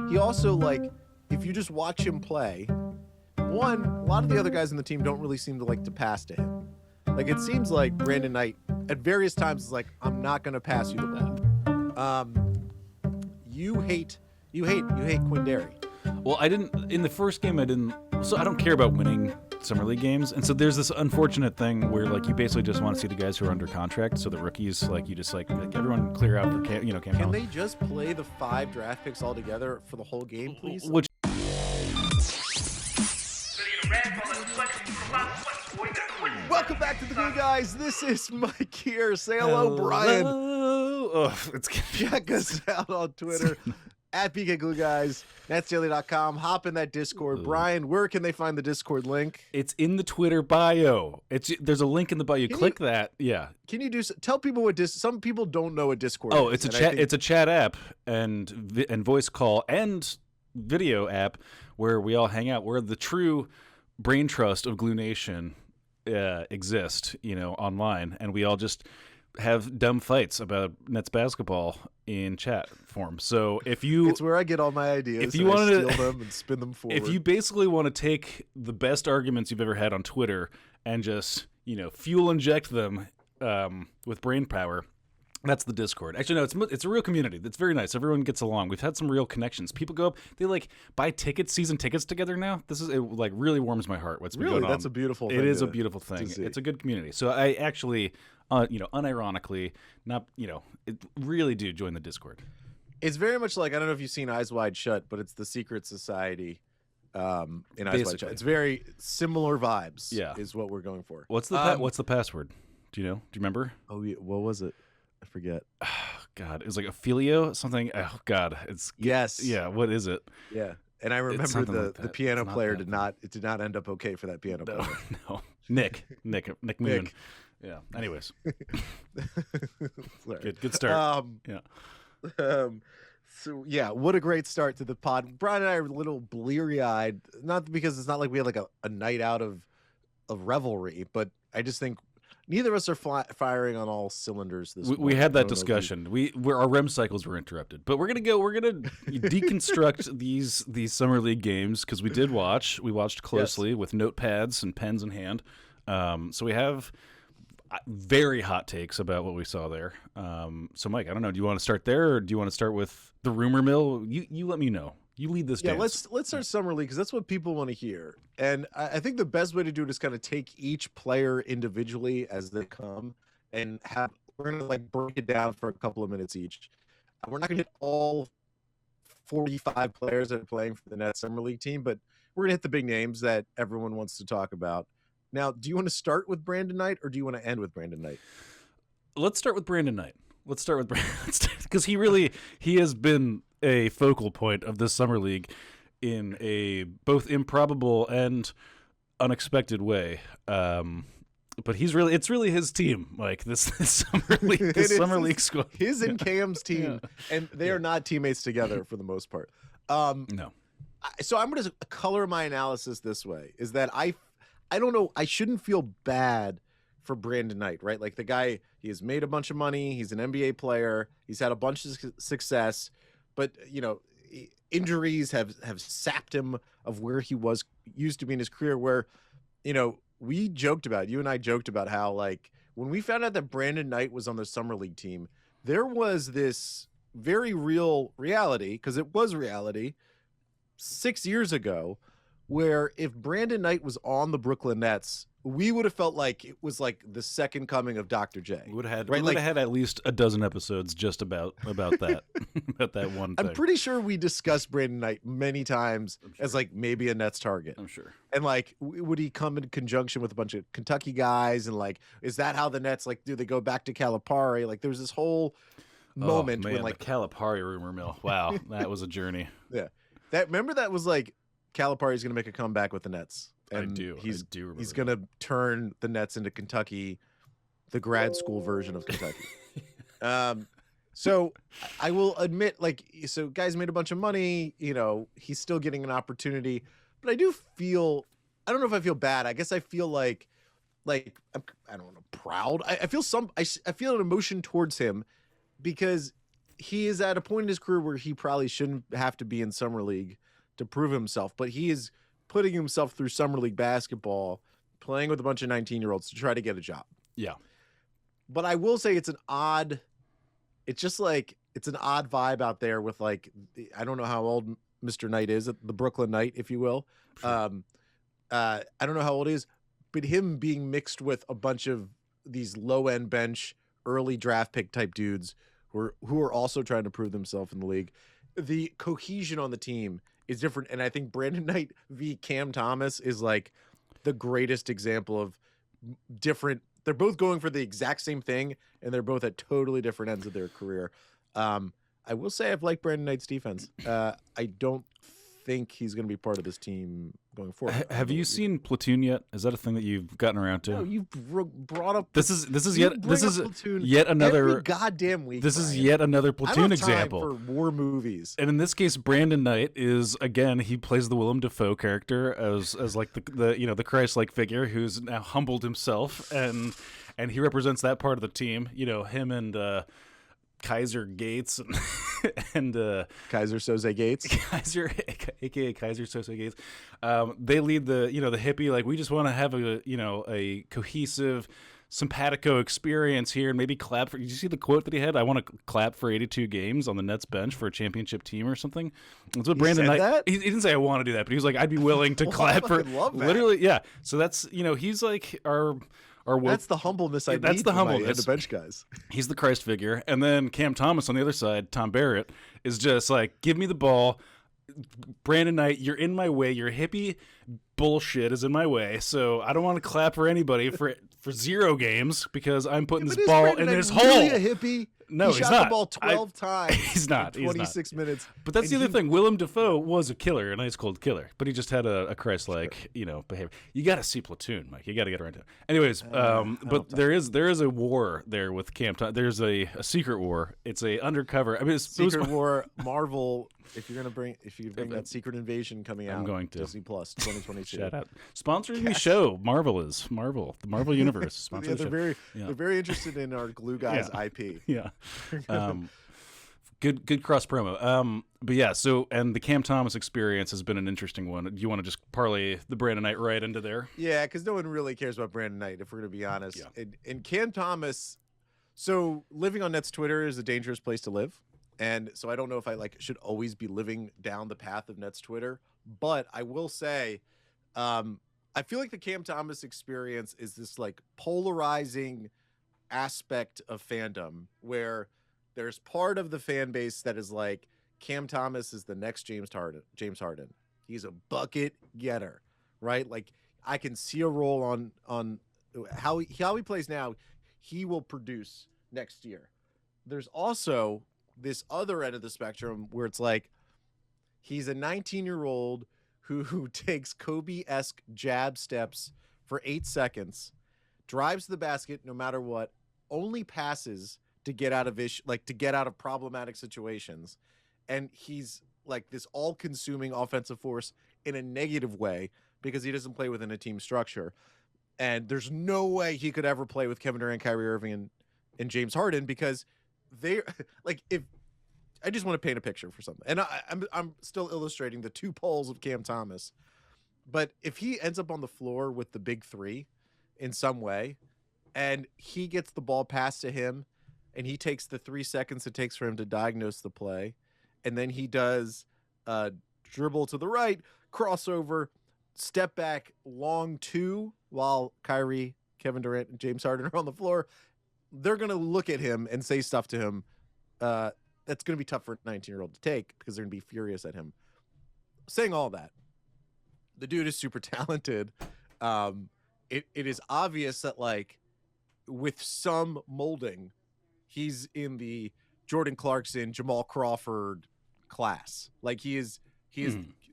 he also, like, if you just watch him play, one, a lot of the other guys in the team don't really seem to like to pass to him. Like, it seems like Brandon Knight at various times is like, I'm not going to pass you the ball. You hate Quindary. Well, I didn't in the first game. So I don't care about winning summer league games, and so there's this unfortunate thing where like you basically just want to see the guys who are under contract. So the rookies, like you just like everyone clear out for camp. Can they just play the 5 draft picks all together for the whole game, please? Which Welcome back to the Glue Guys. This is Mike here. Say hello, Brian. Check us out on Twitter at BK Glue Guys, Netsdaily.com. Hop in that Discord. Brian, where can they find the Discord link? It's in the Twitter bio. There's a link in the bio. You click that. Yeah. Can you tell people what some people don't know what Discord is. Oh, it's a chat. It's a chat app and voice call and video app where we all hang out. Where the true brain trust of Glue Nation exist, online, and we all just have dumb fights about Nets basketball in chat form. So it's where I get all my ideas. If you want to steal them and spin them forward. If you basically want to take the best arguments you've ever had on Twitter and just fuel inject them with brain power, that's the Discord. Actually, no, it's a real community. It's very nice. Everyone gets along. We've had some real connections. People go up. They buy season tickets together now. It really warms my heart. What's been going on. That's a beautiful thing. It is a beautiful thing. It's a good community. So I actually, unironically, it really do join the Discord. It's very much like, I don't know if you've seen Eyes Wide Shut, but it's the secret society in Eyes Wide Shut. It's very similar vibes. Yeah, is what we're going for. What's the password? Do you know? Do you remember? Oh, yeah. What was it? I forget. Oh, God, it was like Ophelio something. Oh God, yes. Yeah, what is it? Yeah, and I remember the piano player did not end up okay for that piano player. No, Nick Moon. Yeah. Anyways, good start. So yeah, what a great start to the pod. Brian and I are a little bleary-eyed, not because it's not like we had like a night out of revelry, but I just think neither of us are firing on all cylinders this morning. We had that discussion. Our REM cycles were interrupted, but we're gonna deconstruct these summer league games because we watched closely with notepads and pens in hand. So we have very hot takes about what we saw there. So Mike, I don't know. Do you want to start there, or do you want to start with the rumor mill? You let me know. You lead this. Yeah, let's start summer league because that's what people want to hear. And I think the best way to do it is kind of take each player individually as they come, and we're gonna break it down for a couple of minutes each. We're not gonna hit all 45 players that are playing for the Nets summer league team, but we're gonna hit the big names that everyone wants to talk about. Now, do you want to start with Brandon Knight, or do you want to end with Brandon Knight? Let's start with Brandon Knight. Because he has been a focal point of this summer league in a both improbable and unexpected way. But it's really his team, like this summer league squad. His and Cam's team, and they are not teammates together for the most part. No. So I'm going to color my analysis this way: is that I don't know. I shouldn't feel bad for Brandon Knight, right? Like the guy, he has made a bunch of money. He's an NBA player. He's had a bunch of success, but injuries have sapped him of where he used to be in his career. Where, you and I joked about how like when we found out that Brandon Knight was on the summer league team, there was this very real reality, because it was reality 6 years ago, where if Brandon Knight was on the Brooklyn Nets, we would have felt like it was like the second coming of Dr. J. We would have had at least a dozen episodes just about that about that one thing. I'm pretty sure we discussed Brandon Knight many times as like maybe a Nets target. I'm sure. And like, would he come in conjunction with a bunch of Kentucky guys? And like, is that how the Nets do they go back to Calipari? Like, there's this whole moment when like the Calipari rumor mill. Wow, that was a journey. Yeah, remember that was like Calipari's going to make a comeback with the Nets. And I do remember. He's going to turn the Nets into Kentucky, the grad school version of Kentucky. So I will admit, so guys made a bunch of money. He's still getting an opportunity, but I do feel, I don't know if I feel bad. I guess I feel like I don't know, proud. I feel I feel an emotion towards him because he is at a point in his career where he probably shouldn't have to be in summer league to prove himself, but he is putting himself through summer league basketball, playing with a bunch of 19-year-olds to try to get a job. Yeah. But I will say it's an odd vibe out there with like, I don't know how old Mr. Knight is, the Brooklyn Knight, if you will. Sure. I don't know how old he is, but him being mixed with a bunch of these low end bench, early draft pick type dudes who are also trying to prove themselves in the league. The cohesion on the team is different. And I think Brandon Knight v. Cam Thomas is like the greatest example of different. They're both going for the exact same thing, and they're both at totally different ends of their career. I will say I've liked Brandon Knight's defense. I don't think he's going to be part of this team going forward. Have you seen Platoon yet? Is that a thing that you've gotten around to? No, you brought up. This is yet another every goddamn week. This is yet another Platoon example for war movies. And in this case, Brandon Knight is again he plays the Willem Dafoe character as like the Christ-like figure who's now humbled himself and he represents that part of the team. Him and Kaiser Gates and Kaiser Soze Gates, aka Kaiser Soze Gates. They lead the hippie, like, we just want to have a cohesive simpatico experience here and maybe clap for. Did you see the quote that he had? I want to clap for 82 games on the Nets bench for a championship team or something. That's what Brandon Knight. He didn't say I want to do that, but he was like, I'd be willing to clap for. Love that. Literally, yeah. So that's he's like our. That's the humbleness I need. That's the humbleness. The bench guys. He's the Christ figure. And then Cam Thomas on the other side, Tom Barrett, is just like, give me the ball. Brandon Knight, you're in my way. Your hippie bullshit is in my way. So I don't want to clap for anybody for 0 games because I'm putting this ball in this hole. Really a hippie? No, he he's shot not. the ball 12 times. He's not. In 26 minutes. But that's the other thing. Willem Dafoe was a killer, a nice cold killer, but he just had a Christ-like, behavior. You got to see Platoon, Mike. You got to get around to it. Anyways, but there is a war there with Cam. There's a secret war. It's a undercover. I mean, secret war. Marvel. If you bring that Secret Invasion coming out, I'm going to Disney Plus 2022. Shout out, sponsoring the show. The Marvel Universe. Yeah, they're very interested in our Glue Guys IP. Yeah. Good cross promo. But yeah, and the Cam Thomas experience has been an interesting one. Do you want to just parlay the Brandon Knight right into there? Yeah, because no one really cares about Brandon Knight, if we're going to be honest. Yeah. And Cam Thomas, so living on Nets Twitter is a dangerous place to live. And so I don't know if I should always be living down the path of Nets Twitter. But I will say, I feel like the Cam Thomas experience is this polarizing aspect of fandom where there's part of the fan base that is like, Cam Thomas is the next James Harden. He's a bucket getter, right? Like, I can see a role on how he plays now. He will produce next year. There's also this other end of the spectrum where it's like, he's a 19-year-old who takes Kobe-esque jab steps for 8 seconds, drives to the basket no matter what, only passes to get out of problematic situations, and he's like this all-consuming offensive force in a negative way because he doesn't play within a team structure. And there's no way he could ever play with Kevin Durant, Kyrie Irving, and James Harden because they if I just want to paint a picture for something, and I'm still illustrating the two poles of Cam Thomas, but if he ends up on the floor with the big three in some way, and he gets the ball passed to him, and he takes the 3 seconds it takes for him to diagnose the play, and then he does dribble to the right, crossover, step back, long two, while Kyrie, Kevin Durant, and James Harden are on the floor, they're going to look at him and say stuff to him that's going to be tough for a 19-year-old to take because they're going to be furious at him. Saying all that, the dude is super talented. It is obvious that with some molding, he's in the Jordan Clarkson, Jamal Crawford class. He is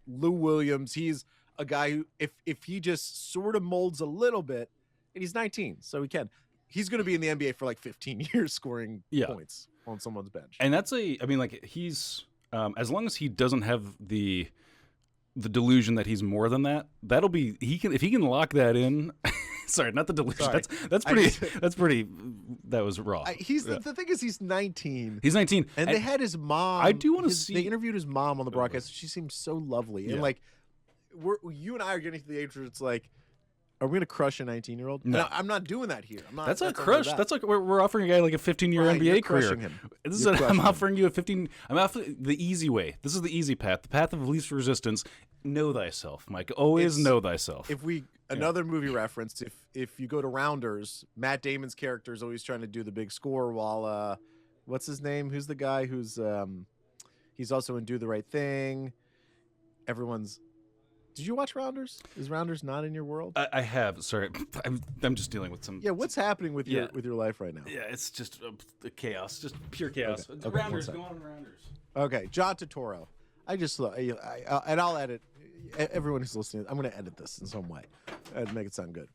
Lou Williams. He's a guy who, if he just sort of molds a little bit, and he's 19, so he's going to be in the NBA for 15 years scoring points on someone's bench. And that's he's as long as he doesn't have the delusion that he's more than that, if he can lock that in Sorry, not the delusion. Sorry. That's pretty. That's pretty. That was raw. The thing is, he's 19. He's 19, and they had his mom. I do want to see. They interviewed his mom on the broadcast. She seems so lovely, and like, you and I are getting to the age where it's like, are we gonna crush a 19-year-old? No, I'm not doing that here. I'm not. That's not crush. That's like we're offering a guy like a 15-year NBA career. I'm offering you a 15. I'm offering the easy way. This is the easy path, the path of least resistance. Know thyself, Mike. Always know thyself. If we another movie reference, if you go to Rounders, Matt Damon's character is always trying to do the big score while what's his name? Who's the guy who's he's also in Do the Right Thing. Everyone's. Did you watch Rounders? Is Rounders not in your world? I have. Sorry, I'm just dealing with some. Yeah, what's happening with your life right now? Yeah, it's just chaos, just pure chaos. Okay. Rounders, go on Rounders. Okay, John Turturro. I just and I'll edit. Everyone who's listening, I'm going to edit this in some way and make it sound good.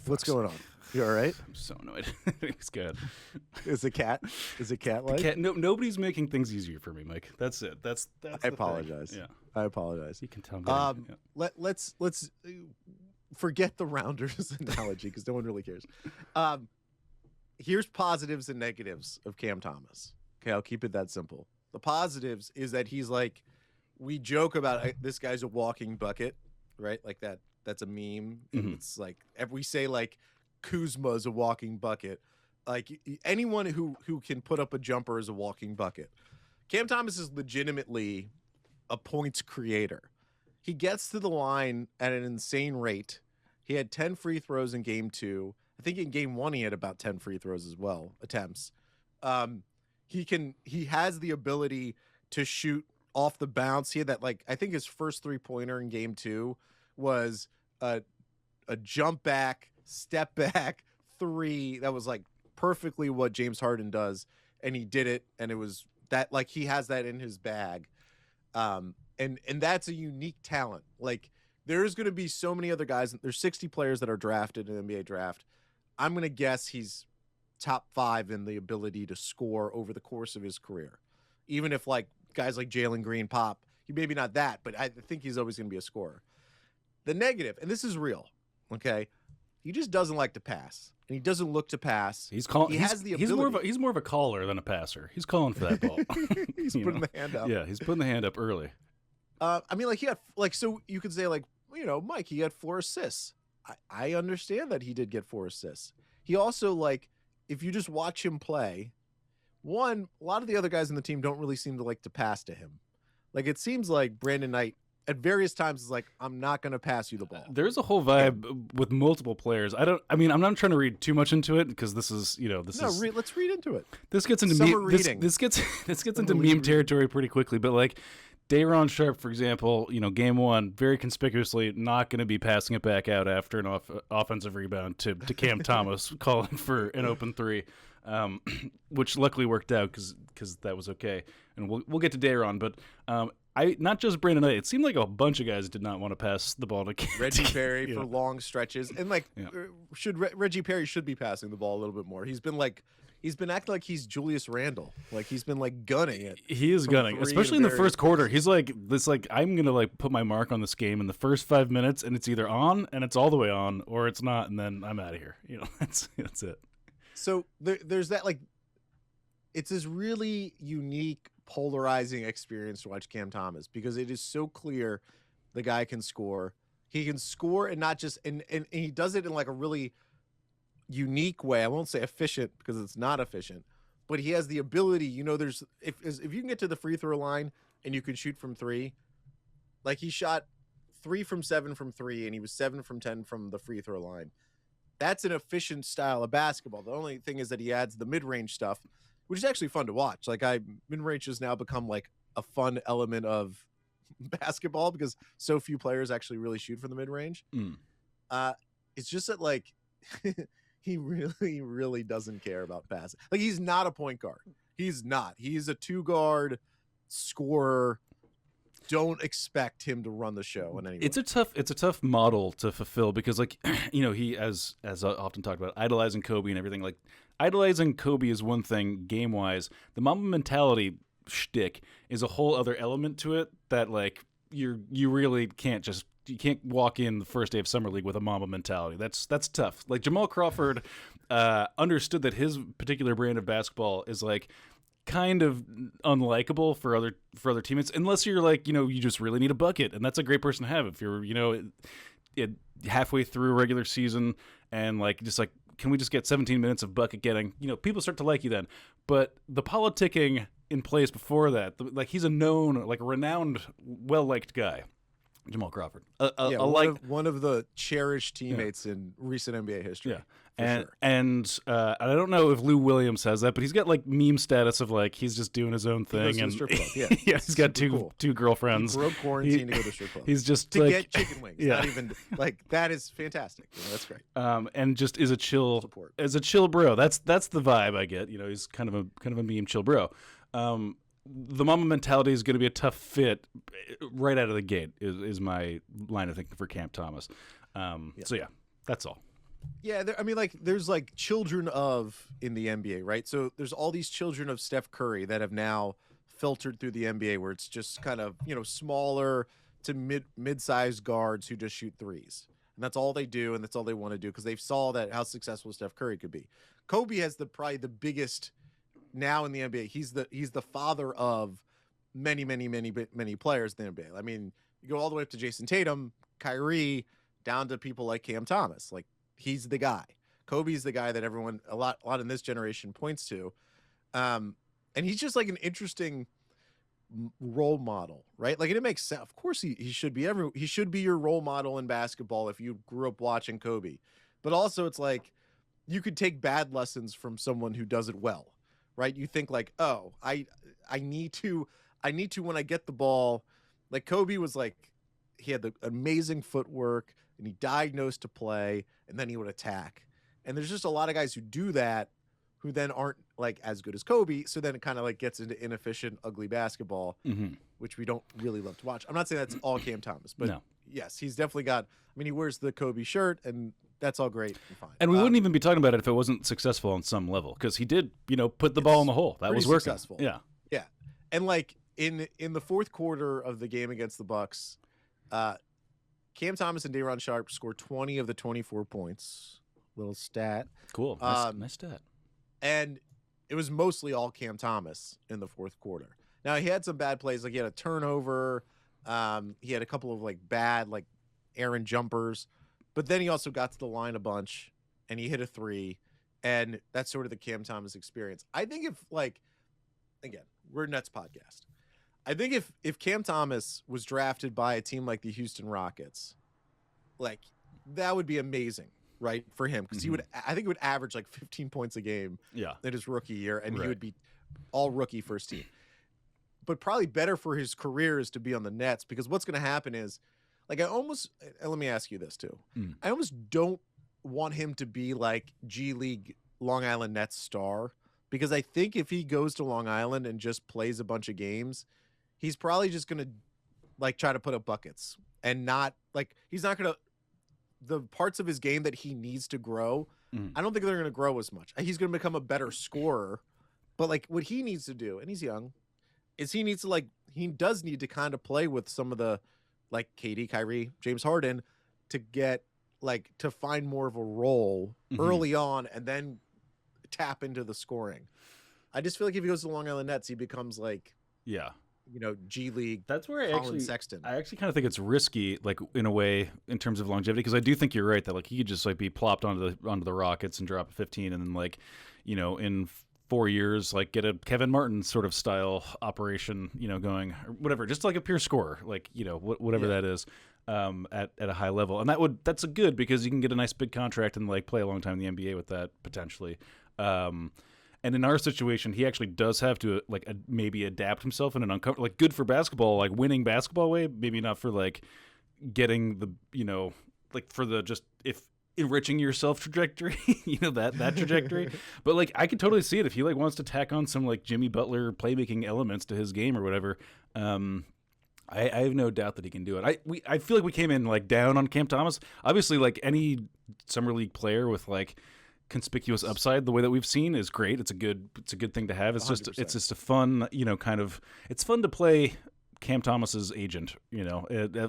What's going on? You all right? I'm so annoyed. He's good. Is it cat like? Nobody's making things easier for me, Mike. That's it. That's I apologize. Yeah. I apologize. You can tell me. Let's forget the Rounders analogy because no one really cares. Here's positives and negatives of Cam Thomas. Okay, I'll keep it that simple. The positives is that he's like, we joke about this guy's a walking bucket, right? Like that's a meme. Mm-hmm. It's like we say like Kuzma's a walking bucket. Like anyone who can put up a jumper is a walking bucket. Cam Thomas is legitimately a points creator. He gets to the line at an insane rate. He had 10 free throws in game 2. I think in game 1 he had about 10 free throws as well, attempts. He has the ability to shoot off the bounce. He had that, like, I think his first 3-pointer in game 2 was a jump back, step back 3 that was like perfectly what James Harden does, and he did it, and it was that, like, he has that in his bag. And that's a unique talent. Like, there's going to be so many other guys. There's 60 players that are drafted in the NBA draft. I'm going to guess he's top 5 in the ability to score over the course of his career. Even if like guys like Jalen Green pop, he maybe not that, but I think he's always going to be a scorer. The negative, and this is real, okay? He just doesn't like to pass, and he doesn't look to pass. He's more of a caller than a passer. He's calling for that ball. He's putting the hand up. Yeah, he's putting the hand up early. I mean, like, he had, like, so you could say, like, you know, Mike, he had 4 assists. I understand that he did get 4 assists. He also, like, if you just watch him play, one, a lot of the other guys in the team don't really seem to like to pass to him. Like, it seems like Brandon Knight at various times is like, I'm not going to pass you the ball. There's a whole vibe with multiple players. I'm not trying to read too much into it because this is, let's read into it. This gets into this gets into meme territory pretty quickly, but like, Day'Ron Sharpe, for example, game 1, very conspicuously not going to be passing it back out after an offensive rebound to Cam Thomas calling for an open 3, which luckily worked out because that was okay. And we'll get to Day'Ron, but not just Brandon Knight. It seemed like a bunch of guys did not want to pass the ball to Cam. Reggie Perry for long stretches, and like, Reggie Perry should be passing the ball a little bit more. He's been acting like he's Julius Randle. Like, he's been like gunning it. He is gunning, especially in the first quarter. He's like, I'm going to like put my mark on this game in the first 5 minutes, and it's either on and it's all the way on, or it's not, and then I'm out of here. That's it. So there's that, like, it's this really unique, polarizing experience to watch Cam Thomas because it is so clear the guy can score. He can score, and not just, and he does it in like a really unique way. I won't say efficient because it's not efficient, but he has the ability, there's, if you can get to the free throw line and you can shoot from 3, like, he shot 3 from 7 from 3 and he was 7 from 10 from the free throw line. That's an efficient style of basketball. The only thing is that he adds the mid-range stuff, which is actually fun to watch. Like, mid-range has now become like a fun element of basketball because so few players actually really shoot from the mid-range. It's just that, like, he really, really doesn't care about passing. Like, he's not a point guard. He's not. He's a 2-guard scorer. Don't expect him to run the show in any way. It's a tough model to fulfill because, like, he, as I often talked about, idolizing Kobe and everything. Like, idolizing Kobe is one thing game-wise. The Mamba mentality shtick is a whole other element to it that like you really can't just. You can't walk in the first day of Summer League with a Mamba mentality. That's tough. Like Jamal Crawford understood that his particular brand of basketball is like kind of unlikable for other teammates unless you're like, you just really need a bucket, and that's a great person to have if you're, halfway through a regular season and like just like, can we just get 17 minutes of bucket getting? People start to like you then. But the politicking in place before that, like he's a known, like renowned, well-liked guy. Jamal Crawford, one of the cherished teammates in recent NBA history. Yeah, and I don't know if Lou Williams has that, but he's got like meme status of like he's just doing his own thing, and strip club. Yeah, yeah, he's got two girlfriends. He broke quarantine to go to the strip club. He's just to like, get chicken wings. Yeah. Not even like that is fantastic. That's great. And just is a chill bro. That's the vibe I get. He's kind of a meme chill bro. The Mamba mentality is going to be a tough fit right out of the gate is my line of thinking for Cam Thomas. So yeah, that's all. Yeah, there's like children of in the NBA, right? So there's all these children of Steph Curry that have now filtered through the NBA where it's just kind of, smaller to mid-sized guards who just shoot threes. And that's all they do, and that's all they want to do because they saw that how successful Steph Curry could be. Kobe has probably the biggest now in the NBA. He's the father of many players in the NBA. I mean, you go all the way up to Jason Tatum, Kyrie, down to people like Cam Thomas. Like he's the guy. Kobe's the guy that everyone a lot in this generation points to. And he's just like an interesting role model, right? Like, and it makes sense. Of course he should be he should be your role model in basketball if you grew up watching Kobe. But also it's like you could take bad lessons from someone who does it well. Right? You think like, oh, I need to when I get the ball, like Kobe was like, he had the amazing footwork and he diagnosed to play and then he would attack. And there's just a lot of guys who do that who then aren't like as good as Kobe. So then it kind of like gets into inefficient, ugly basketball, which we don't really love to watch. I'm not saying that's all Cam Thomas, but yes, he's definitely got, he wears the Kobe shirt and that's all great and fine. And we wouldn't even be talking about it if it wasn't successful on some level, because he did, put the ball in the hole. That was working. Successful. Yeah. Yeah. And like in the fourth quarter of the game against the Bucks, Cam Thomas and Day'Ron Sharpe scored 20 of the 24 points. Little stat. Cool. Nice stat. And it was mostly all Cam Thomas in the fourth quarter. Now he had some bad plays, like he had a turnover. He had a couple of like bad like errant jumpers. But then he also got to the line a bunch, and he hit a three, and that's sort of the Cam Thomas experience. I think if, like, again, we're a Nets podcast. I think if Cam Thomas was drafted by a team like the Houston Rockets, like, that would be amazing, right, for him. Because I think he would average, like, 15 points a game in his rookie year, and he would be all rookie first team. But probably better for his career is to be on the Nets, because what's going to happen is, like, let me ask you this too. I almost don't want him to be like G League Long Island Nets star, because I think if he goes to Long Island and just plays a bunch of games, he's probably just going to like try to put up buckets and not like, he's not going to, the parts of his game that he needs to grow. I don't think they're going to grow as much. He's going to become a better scorer, but like what he needs to do, and he's young, is he does need to kind of play with some of the, like KD, Kyrie, James Harden, to get like to find more of a role early on and then tap into the scoring. I just feel like if he goes to the Long Island Nets, he becomes like, G League. That's where Sexton. I actually kind of think it's risky, like in a way, in terms of longevity, because I do think you're right that like he could just like be plopped onto the Rockets and drop 15, and then like, in 4 years, like get a Kevin Martin sort of style operation, going or whatever, just like a pure scorer, like, whatever that is, at a high level. And that's a good, because you can get a nice big contract and like play a long time in the NBA with that potentially. And in our situation, he actually does have to like maybe adapt himself in an uncomfortable, like good for basketball, like winning basketball way, maybe not for like getting the, like for the just if enriching yourself trajectory, that trajectory. But like I could totally see it if he like wants to tack on some like Jimmy Butler playmaking elements to his game or whatever. I have no doubt that he can do it. I feel like we came in like down on Cam Thomas. Obviously, like any summer league player with like conspicuous upside the way that we've seen is great. It's a good thing to have. It's 100%. just a fun, it's fun to play Cam Thomas's agent,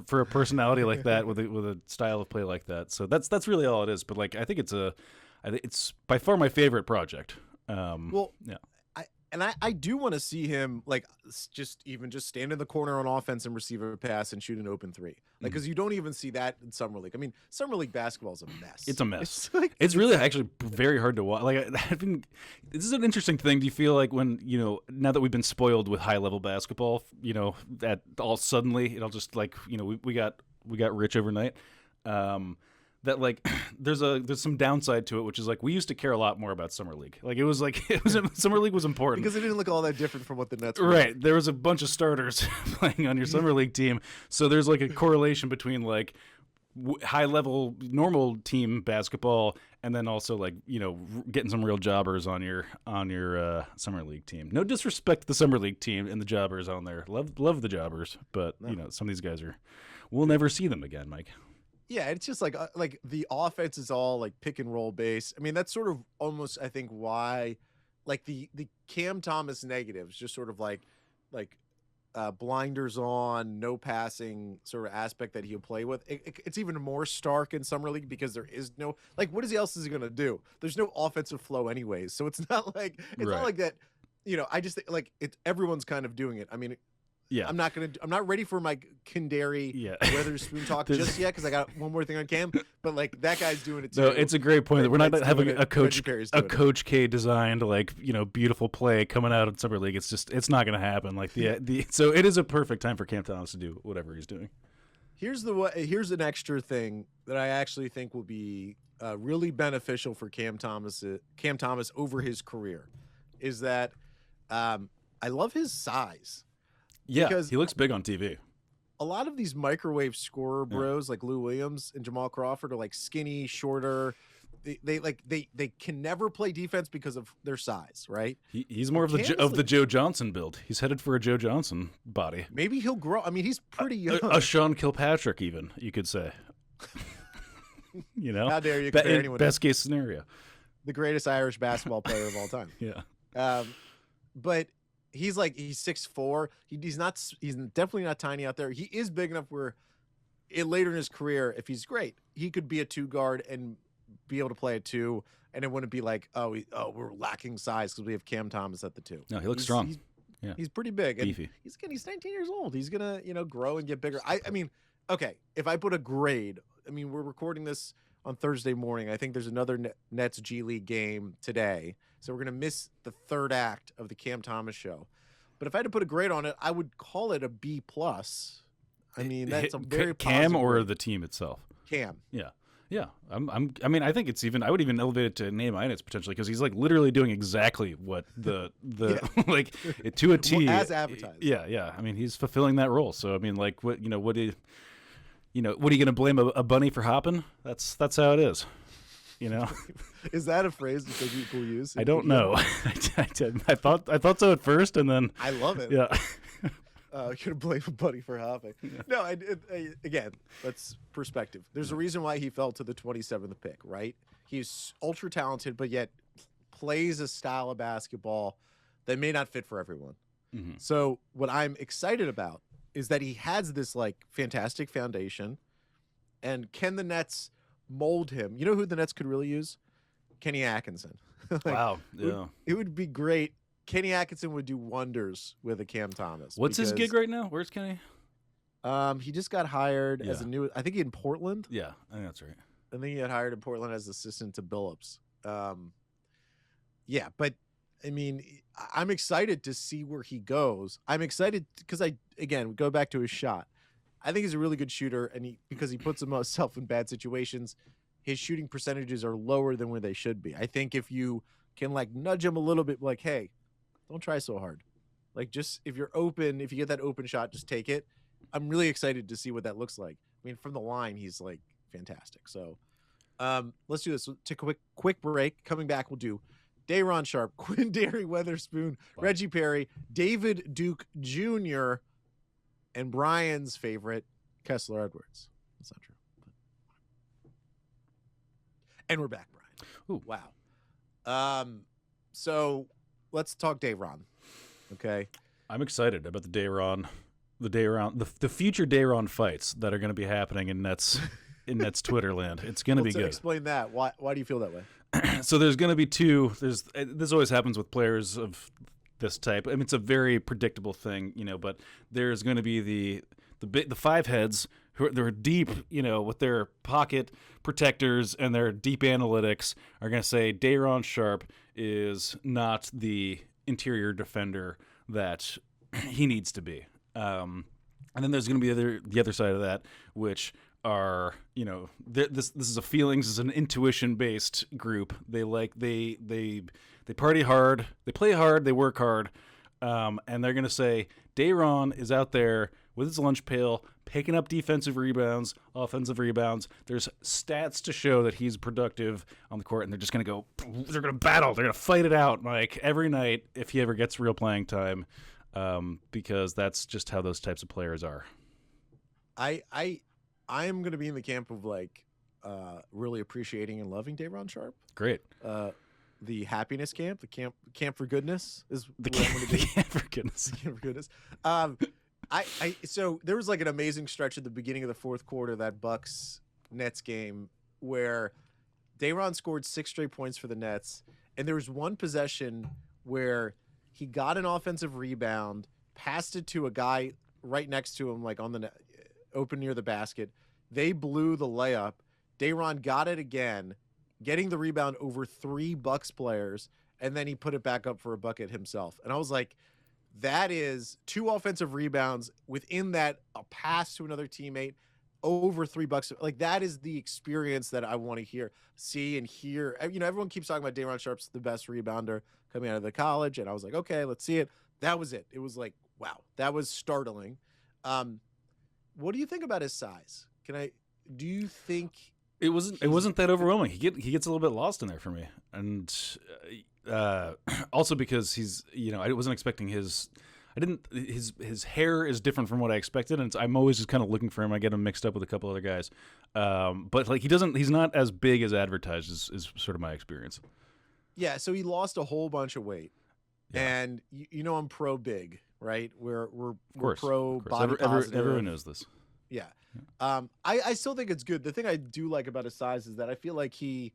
for a personality like that with a style of play like that. So that's really all it is. But like I think it's by far my favorite project. Yeah. I do want to see him like just stand in the corner on offense and receive a pass and shoot an open three. Like, because you don't even see that in summer league. I mean, summer league basketball is a mess. It's a mess. It's really actually very hard to watch. Like, this is an interesting thing. Do you feel like when now that we've been spoiled with high level basketball, that all suddenly it'll just like we got rich overnight. That like there's some downside to it, which is like we used to care a lot more about summer league. Like it was summer league was important because it didn't look all that different from what the Nets were. Right. There was a bunch of starters playing on your summer league team, so there's like a correlation between like high level normal team basketball and then also like getting some real jobbers on your summer league team. No disrespect to the summer league team and the jobbers on there. Love the jobbers, but some of these guys we'll never see them again, Mike. Yeah, it's just like the offense is all like pick and roll base. I mean, that's sort of almost I think why like the Cam Thomas negatives just sort of like blinders on, no passing sort of aspect that he'll play with. It's even more stark in summer league because there is no like what else is he gonna do? There's no offensive flow anyways, so it's not like not like that. I just think like everyone's kind of doing it. I mean. Yeah, I'm not ready for my Kendary Weatherspoon talk just yet because I got one more thing on Cam. But like that guy's doing it too. No, it's a great point that we're not having a Coach K designed like beautiful play coming out in summer league. It's not going to happen. Like so it is a perfect time for Cam Thomas to do whatever he's doing. Here's an extra thing that I actually think will be really beneficial for Cam Thomas over his career, is that I love his size. Yeah, because he looks big on TV. A lot of these microwave scorer bros like Lou Williams and Jamal Crawford are like skinny, shorter. They can never play defense because of their size, right? He's more of the Joe Johnson build. He's headed for a Joe Johnson body. Maybe he'll grow. I mean, he's pretty young. A Sean Kilpatrick, even you could say. How dare you compare anyone? Best case scenario, the greatest Irish basketball player of all time. Yeah, but. He's 6'4". He's definitely not tiny out there. He is big enough where later in his career, if he's great, he could be a 2 guard and be able to play a 2, and it wouldn't be like, we're lacking size because we have Cam Thomas at the 2. No, he looks strong. He's pretty big. And beefy. He's 19 years old. He's gonna grow and get bigger. I mean, okay, if I put a grade, I mean, we're recording this on Thursday morning. I think there's another Nets G League game today. So we're going to miss the third act of the Cam Thomas show. But if I had to put a grade on it, I would call it a B+. I mean, that's a very Cam or grade. The team itself? Cam. Yeah. Yeah. I mean, I think I would even elevate it to an A- potentially because he's like literally doing exactly what the like to a T. As advertised. Yeah. Yeah. I mean, he's fulfilling that role. So, I mean, like what are you going to blame a bunny for hopping? That's how it is. Is that a phrase that people use? I don't know. I thought so at first, and then I love it. Yeah, you're gonna blame a buddy for hopping. Yeah. No, again, that's perspective. There's a reason why he fell to the 27th pick, right? He's ultra talented, but yet plays a style of basketball that may not fit for everyone. Mm-hmm. So what I'm excited about is that he has this like fantastic foundation, and can the Nets mold him? You know who the Nets could really use? Kenny Atkinson. Wow. Yeah. It would be great. Kenny Atkinson would do wonders with a Cam Thomas. What's his gig right now? Where's Kenny? He just got hired as a new, I think in Portland. Yeah, I think that's right. I think he got hired in Portland as assistant to Billups. Yeah, but I mean, I'm excited to see where he goes. I'm excited because go back to his shot. I think he's a really good shooter, and because he puts himself in bad situations, his shooting percentages are lower than where they should be. I think if you can like nudge him a little bit, like, hey, don't try so hard. Like, just if you're open, if you get that open shot, just take it. I'm really excited to see what that looks like. I mean, from the line, he's like fantastic. So let's do this. We'll take a quick break. Coming back, we'll do Day'Ron Sharpe, Quindary Weatherspoon, Reggie Perry, David Duke Jr., and Brian's favorite, Kessler Edwards. That's not true. And we're back, Brian. Ooh. Wow. So let's talk Dayron. Okay. I'm excited about the Dayron, the future Dayron fights that are going to be happening in Nets Twitter land. It's going to be good. Explain that. Why do you feel that way? So there's going to be two. This always happens with players of this type. I mean, it's a very predictable thing, but there's going to be the five heads who they're deep, with their pocket protectors and their deep analytics are going to say Dayron Sharpe is not the interior defender that he needs to be. And then there's going to be the other side of that, which are, this is a feelings, is an intuition based group. They party hard, they play hard, they work hard, and they're going to say Dayron is out there with his lunch pail, picking up defensive rebounds, offensive rebounds. There's stats to show that he's productive on the court, and they're just going to they're going to battle. They're going to fight it out like every night if he ever gets real playing time, because that's just how those types of players are. I am going to be in the camp of really appreciating and loving Dayron Sharpe. Great. The happiness camp, the camp for goodness is The camp for goodness. for goodness. So there was an amazing stretch at the beginning of the fourth quarter, that Bucks Nets game, where Dayron scored 6 straight points for the Nets, and there was one possession where he got an offensive rebound, passed it to a guy right next to him, on the open near the basket. They blew the layup. Dayron got it again, getting the rebound over 3 Bucks players, and then he put it back up for a bucket himself. And I was like, that is 2 offensive rebounds within that, a pass to another teammate, over 3 Bucks. That is the experience that I want to see and hear. Everyone keeps talking about Dayron Sharpe's the best rebounder coming out of the college, and I was like, okay, let's see it. That was it. It was wow, that was startling. What do you think about his size? Do you think it wasn't that overwhelming? He gets a little bit lost in there for me, and also because he's, I wasn't expecting his hair is different from what I expected, and I'm always just kind of looking for him. I get him mixed up with a couple other guys, but he's not as big as advertised, is sort of my experience. Yeah, so he lost a whole bunch of weight, and I'm pro big, right? We're pro body positive. Everyone knows this. Yeah. I still think it's good. The thing I do like about his size is that I feel like he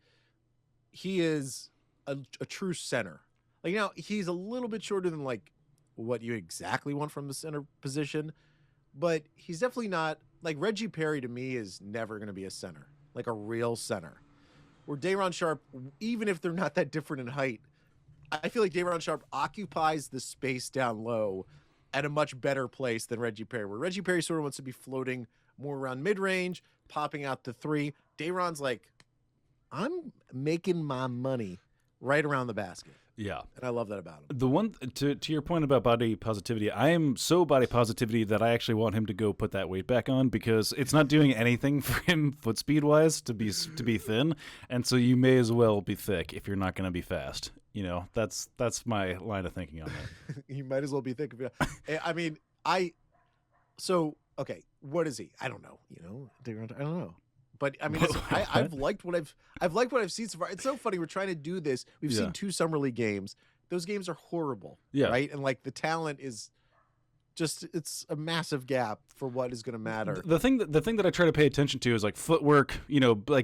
is a true center. He's a little bit shorter than what you exactly want from the center position, but he's definitely not Reggie Perry. To me, is never going to be a center, a real center. Where Dayron Sharpe, even if they're not that different in height, I feel like Dayron Sharpe occupies the space down low at a much better place than Reggie Perry, where Reggie Perry sort of wants to be floating more around mid-range, popping out the 3. Dayron's I'm making my money right around the basket. Yeah. And I love that about him. The one, to your point about body positivity, I am so body positivity that I actually want him to go put that weight back on, because it's not doing anything for him foot speed wise to be thin. And so you may as well be thick if you're not going to be fast. That's my line of thinking on that. You might as well be thick. Okay, what is he? I don't know. I don't know. But I've liked what I've seen so far. It's so funny. We're trying to do this. We've seen 2 summer league games. Those games are horrible. Yeah. Right. And the talent is just, it's a massive gap for what is going to matter. The thing that I try to pay attention to is footwork,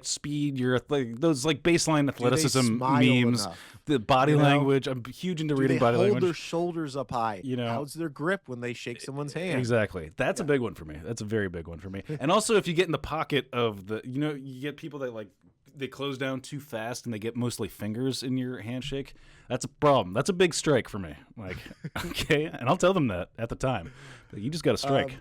speed, those baseline athleticism memes, enough? The body language. I'm huge into reading body language. Hold their shoulders up high. How's their grip when they shake someone's hand? Exactly. That's a big one for me. That's a very big one for me. And also, if you get in the pocket of you get people that they close down too fast and they get mostly fingers in your handshake. That's a problem. That's a big strike for me. Okay, and I'll tell them that at the time. You just got to strike.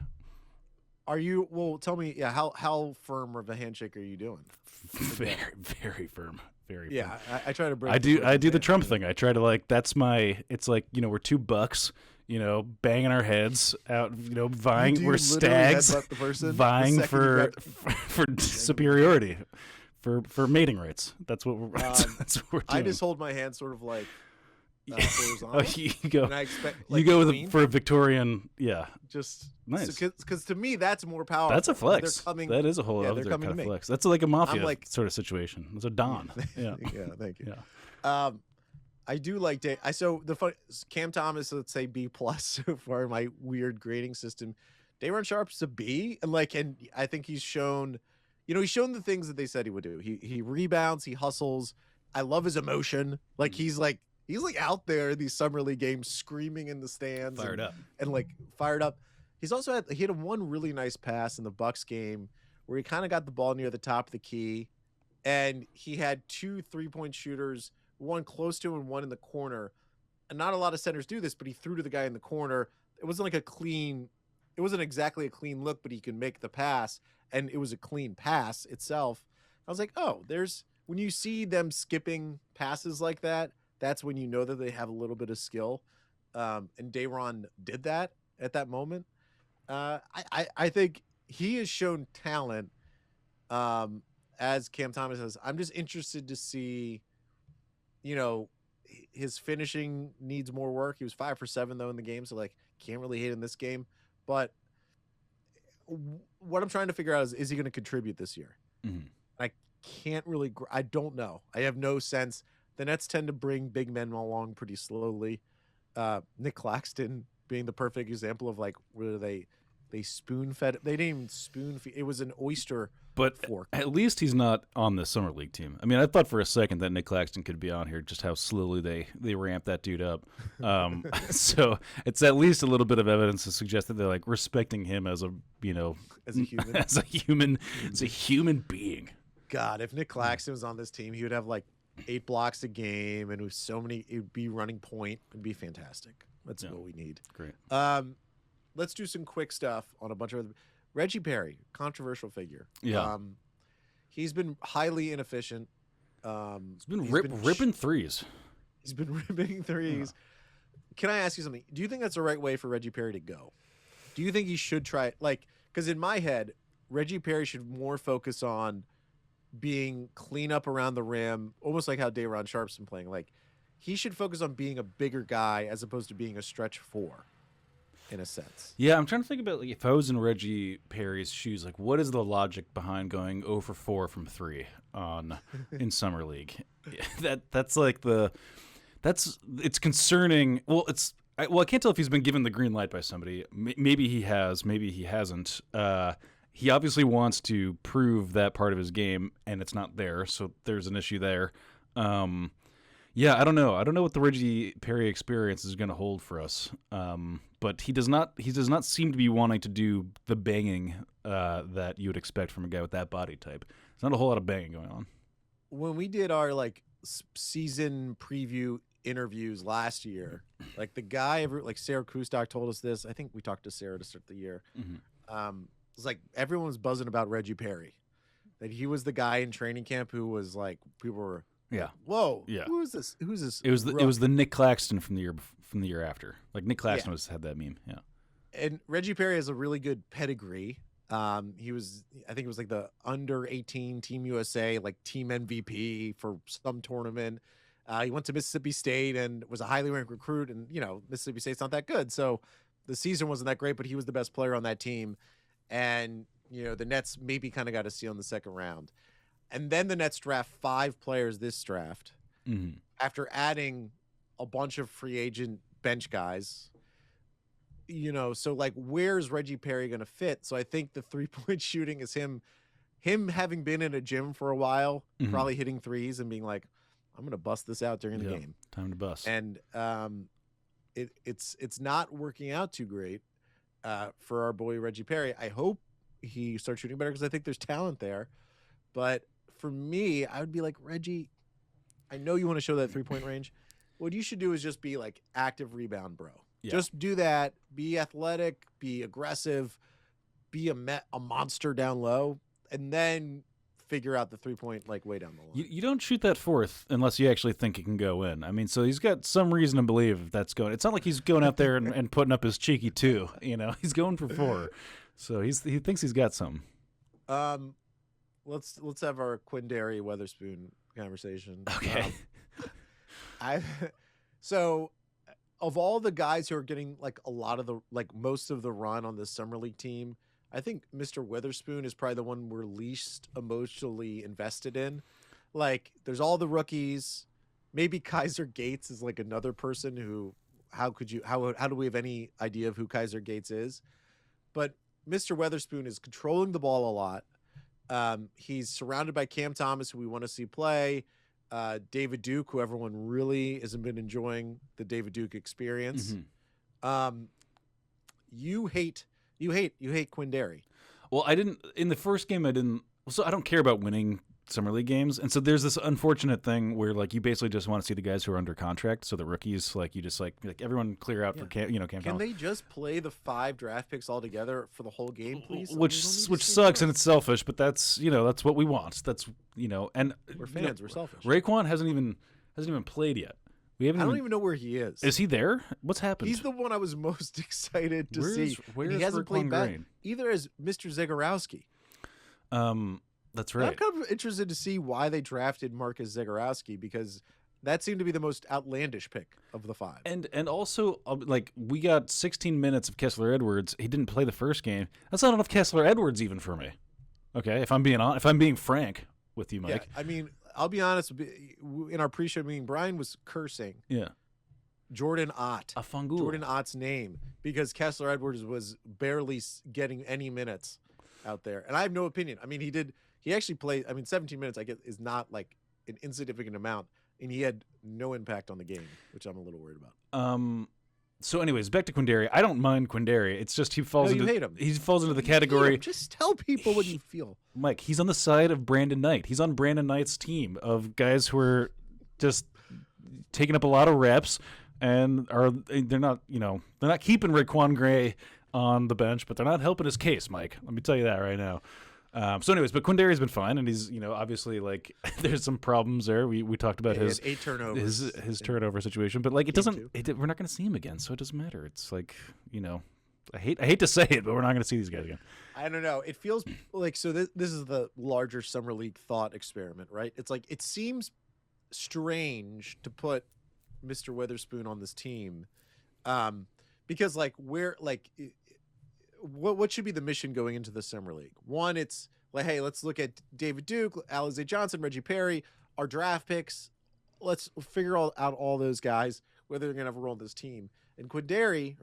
Are you? Well, tell me. Yeah, how firm of a handshake are you doing? Very, very firm. Very. Yeah, I try to break. I do the Trump thing. I try to that's my. It's we're 2 bucks. Banging our heads out. Vying. We're stags. Vying for superiority. For mating rights. That's what we're. That's what we're doing. I just hold my hand sort of horizontal. You go. And I expect, you go for a Victorian. Yeah. Just nice. Because to me that's more powerful. That's a flex. They're coming, that is a whole other kind of flex. That's like a mafia sort of situation. It's a don. Yeah. Yeah. Thank you. Yeah. I do like Day. So the fun Cam Thomas, let's say B plus so far in my weird grading system. Dayron Sharpe's a B, and I think he's shown, he's shown the things that they said he would do. He rebounds, he hustles. I love his emotion. He's out there in these summer league games, screaming in the stands, Fired up, and like fired up. He's also he had one really nice pass in the Bucks game where he kind of got the ball near the top of the key, and he had 2 3-point shooters, one close to him and one in the corner. And not a lot of centers do this, but he threw to the guy in the corner. It wasn't exactly a clean look, but he could make the pass, and it was a clean pass itself. I was like, oh, when you see them skipping passes like that, that's when you know that they have a little bit of skill. And Dayron did that at that moment. I think he has shown talent. As Cam Thomas says, I'm just interested to see, his finishing needs more work. He was 5 for 7 though in the game, so can't really hit in this game. But what I'm trying to figure out is he going to contribute this year? Mm-hmm. I can't really. I don't know. I have no sense. The Nets tend to bring big men along pretty slowly. Nick Claxton being the perfect example of where they spoon fed. They didn't even spoon feed. It was an oyster. But fork. At least he's not on the summer league team. I mean, I thought for a second that Nick Claxton could be on here, just how slowly they ramp that dude up. So it's at least a little bit of evidence to suggest that they're respecting him as a as a human, as a human being. God, if Nick Claxton was on this team, he would have 8 blocks a game, and with it would be running point. It'd be fantastic. That's what we need. Great. Let's do some quick stuff on a bunch of other. Reggie Perry, controversial figure. Yeah. He's been highly inefficient. He's been ripping threes. He's been ripping threes. Yeah. Can I ask you something? Do you think that's the right way for Reggie Perry to go? Do you think he should try because in my head, Reggie Perry should more focus on being clean up around the rim, almost like how Dayron Sharpe's been playing. He should focus on being a bigger guy as opposed to being a stretch 4. In a sense. Yeah, I'm trying to think about if I was in Reggie Perry's shoes, what is the logic behind going 0 for 4 from 3 in summer league? That's it's concerning. Well, I can't tell if he's been given the green light by somebody. Maybe he has, maybe he hasn't. He obviously wants to prove that part of his game, and it's not there, so there's an issue there. Yeah, I don't know. I don't know what the Reggie Perry experience is going to hold for us. But he does not seem to be wanting to do the banging that you would expect from a guy with that body type. There's not a whole lot of banging going on. When we did our season preview interviews last year, the guy Sarah Kustok told us this. I think we talked to Sarah to start the year. Mm-hmm. It's everyone was buzzing about Reggie Perry, that he was the guy in training camp who was people were. Yeah. Whoa. Yeah. Who is this? Who's this? It was the Nick Claxton from the year after. Nick Claxton had that meme. Yeah. And Reggie Perry has a really good pedigree. He was, I think it was the under 18 Team USA team MVP for some tournament. He went to Mississippi State and was a highly ranked recruit. And Mississippi State's not that good, so the season wasn't that great. But he was the best player on that team. And the Nets maybe kind of got a steal in the second round. And then the Nets draft 5 players this draft after adding a bunch of free agent bench guys. So where's Reggie Perry going to fit? So I think the 3-point shooting is him having been in a gym for a while, probably hitting threes and being I'm going to bust this out during the game. Time to bust. And it's not working out too great for our boy Reggie Perry. I hope he starts shooting better because I think there's talent there. But for me, I would be Reggie, I know you want to show that 3-point range. What you should do is just be active rebound, bro. Yeah. Just do that. Be athletic, be aggressive, be a monster down low, and then figure out the 3-point way down the line. You don't shoot that fourth unless you actually think it can go in. I mean, so he's got some reason to believe that's going. It's not like he's going out there and putting up his cheeky 2. He's going for 4. So he thinks he's got some. Let's have our Quindary Weatherspoon conversation. Okay. So of all the guys who are getting a lot of the most of the run on this summer league team, I think Mr. Weatherspoon is probably the one we're least emotionally invested in. There's all the rookies, maybe Kaiser Gates is like another person who, how do we have any idea of who Kaiser Gates is? But Mr. Weatherspoon is controlling the ball a lot. He's surrounded by Cam Thomas, who we want to see play. David Duke, who everyone really hasn't been enjoying the David Duke experience. You hate Quindary. Well, I didn't in the first game. So I don't care about winning summer league games, and so there's this unfortunate thing where like you basically just want to see the guys who are under contract. So the rookies, like you just like everyone clear out for Cam. Cam. Can they just play the 5 draft picks all together for the whole game, please? Which sucks and it's selfish, but that's that's what we want. That's and we're fans. We're selfish. Raekwon hasn't even played yet. I don't even know where he is. Is he there? What's happened? He's the one I was most excited to see. He hasn't played back either as Mr. Zagorowski. That's right. I'm kind of interested to see why they drafted Marcus Zagorowski, because that seemed to be the most outlandish pick of the 5. And also, like, we got 16 minutes of Kessler Edwards. He didn't play the first game. That's not enough Kessler Edwards even for me. Okay, if I'm being frank with you, Mike. Yeah, I mean, I'll be honest. In our pre-show meeting, Brian was cursing. Yeah. Jordan Ott. Afangul. Jordan Ott's name, because Kessler Edwards was barely getting any minutes out there. And I have no opinion. I mean, he actually played, 17 minutes, I guess, is not like an insignificant amount. And he had no impact on the game, which I'm a little worried about. So anyways, back to Quindary. I don't mind Quindary. It's just you hate him. He falls into the category. Just tell people what you feel. Mike, he's on the side of Brandon Knight. He's on Brandon Knight's team of guys who are just taking up a lot of reps and they're not keeping Raekwon Gray on the bench, but they're not helping his case, Mike. Let me tell you that right now. So anyways, but Quindary's been fine, and he's obviously like there's some problems there. We talked about his 8 turnovers, his turnover situation, but like we're not going to see him again, so it doesn't matter. It's like I hate to say it, but we're not going to see these guys again. I don't know. It feels like this is the larger summer league thought experiment, right? It's like it seems strange to put Mr. Weatherspoon on this team, because like what should be the mission going into the summer league? One, it's like, hey, let's look at David Duke, Alize Johnson, Reggie Perry, our draft picks. Let's figure out all those guys, whether they're gonna have a role in this team. And Quindary,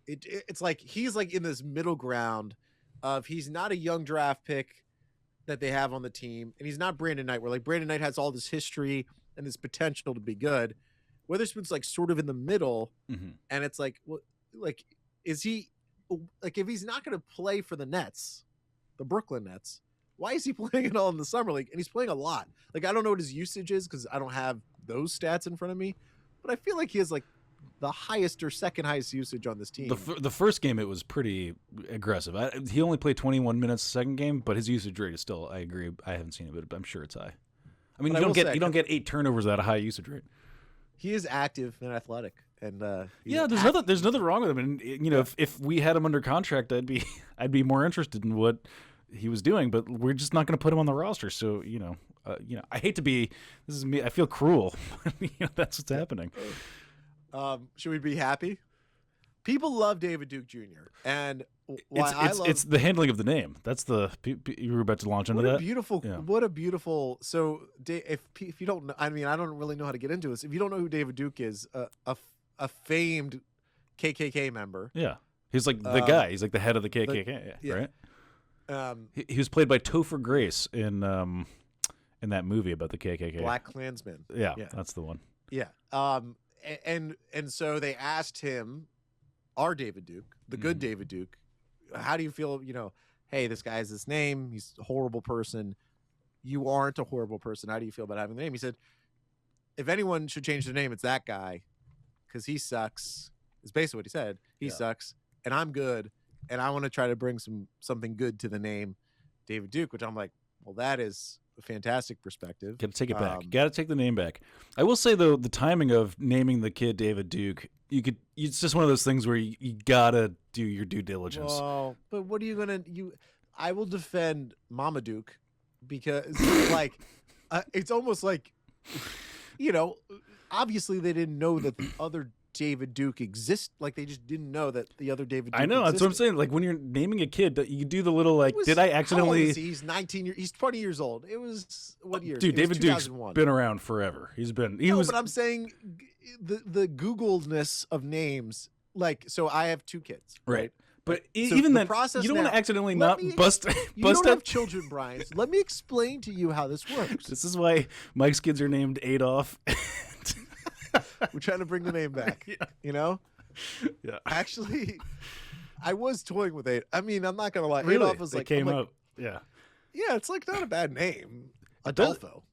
it's like he's like in this middle ground of he's not a young draft pick that they have on the team, and he's not Brandon Knight, where like Brandon Knight has all this history and this potential to be good. Weatherspoon's like sort of in the middle, and it's like, is he like, if he's not going to play for the Nets, the Brooklyn Nets, why is he playing it all in the summer league? And he's playing a lot. Like, I don't know what his usage is because I don't have those stats in front of me, but I feel like he has like the highest or second highest usage on this team. The first game, it was pretty aggressive. He only played 21 minutes the second game, but his usage rate is still, I agree, I haven't seen it, but I'm sure it's high. I mean, you don't get 8 turnovers at a high usage rate. He is active and athletic, and there's nothing wrong with him. And if we had him under contract, I'd be more interested in what he was doing. But we're just not going to put him on the roster. So I hate to be. This is me. I feel cruel. That's what's happening. Should we be happy? People love David Duke Jr. and it's the handling of the name. That's you were about to launch into that. What a beautiful. So if you don't know, I mean, I don't really know how to get into this. If you don't know who David Duke is, a famed KKK member. Yeah, he's like the guy. He's like the head of the KKK. Right. He was played by Topher Grace in that movie about the KKK. Black Klansman. Yeah, that's the one. Yeah. And so they asked him, our David Duke, the good David Duke, how do you feel, hey, this guy has this name, he's a horrible person. You aren't a horrible person. How do you feel about having the name? He said, if anyone should change their name, it's that guy, because he sucks, is basically what he said. He sucks, and I'm good, and I want to try to bring something good to the name David Duke, which I'm like, well, that is a fantastic perspective. Got to take it back. Got to take the name back. I will say, though, the timing of naming the kid David Duke, it's just one of those things where you gotta do your due diligence. Well, but what are you gonna I will defend Mama Duke, because like it's almost like obviously they didn't know that the other David Duke exist. Like they just didn't know that the other David Duke I know. existed. That's what I'm saying. Like when you're naming a kid, you do the little like, did I How old accidentally? is he? He's 19 years. He's 20 years old. It was what year? Dude, David Duke's been around forever. But I'm saying the Googledness of names. Like, so I have 2 kids, right? But So even the then, process you don't want to now- accidentally let not me- bust You don't up. have children, Brian. So let me explain to you how this works. This is why Mike's kids are named Adolf. We're trying to bring the name back. Yeah. You know? Yeah. Actually, I was toying with it. I mean, I'm not gonna lie. Really? Adolf was They like, came I'm like, up. Yeah. yeah, it's like not a bad name. does- Adolfo.